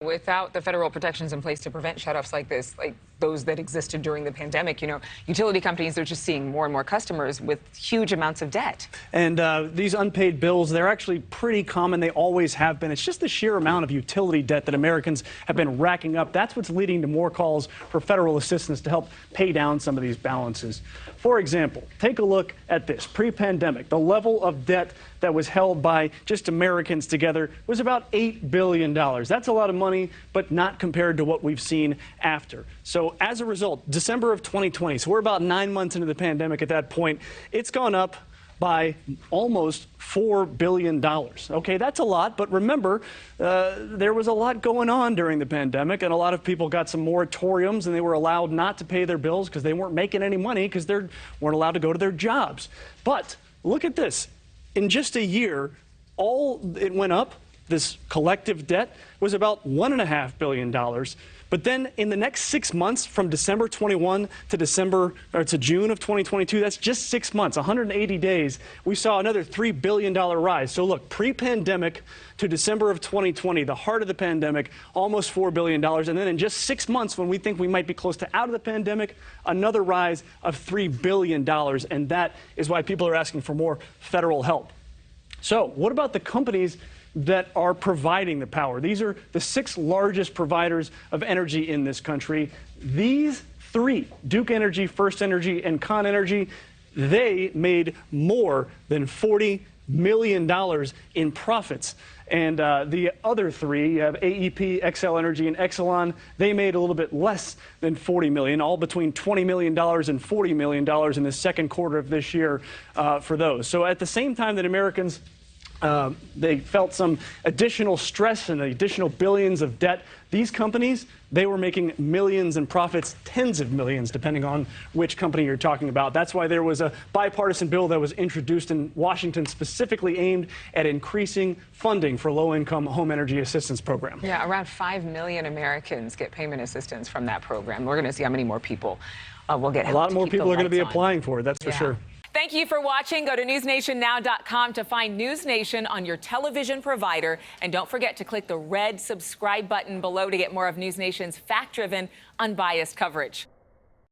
Without the federal protections in place to prevent shutoffs like this, like those that existed during the pandemic, utility companies are just seeing more and more customers with huge amounts of debt. And these unpaid bills, they're actually pretty common. They always have been. It's just the sheer amount of utility debt that Americans have been racking up. That's what's leading to more calls for federal assistance to help pay down some of these balances. For example, take a look at this. Pre-pandemic, the level of debt that was held by just Americans together was about $8 billion. That's a lot of money, but not compared to what we've seen after. So as a result, December of 2020, so we're about 9 months into the pandemic at that point, it's gone up by almost $4 billion. Okay, that's a lot, but remember, there was a lot going on during the pandemic, and a lot of people got some moratoriums, and they were allowed not to pay their bills because they weren't making any money because they weren't allowed to go to their jobs. But look at this. In just a year, it went up. This collective debt was about $1.5 billion. But then in the next 6 months, from December 21 to June of 2022, that's just 6 months, 180 days, we saw another $3 billion rise. So look, pre-pandemic to December of 2020, the heart of the pandemic, almost $4 billion. And then in just 6 months, when we think we might be close to out of the pandemic, another rise of $3 billion. And that is why people are asking for more federal help. So what about the companies that are providing the power? These are the 6 largest providers of energy in this country. These 3, Duke Energy, First Energy, and Con Energy, they made more than $40 million in profits. And the other 3, you have AEP, Xcel Energy, and Exelon, they made a little bit less than $40 million, all between $20 million and $40 million in the second quarter of this year for those. So at the same time that Americans they felt some additional stress and additional billions of debt, these companies, they were making millions in profits, tens of millions, depending on which company you're talking about. That's why there was a bipartisan bill that was introduced in Washington specifically aimed at increasing funding for low-income home energy assistance program. Yeah, around 5 million Americans get payment assistance from that program. We're going to see how many more people will get help. A lot more people are going to be applying for it, that's for sure. Thank you for watching. Go to NewsNationNow.com to find NewsNation on your television provider. And don't forget to click the red subscribe button below to get more of NewsNation's fact-driven, unbiased coverage.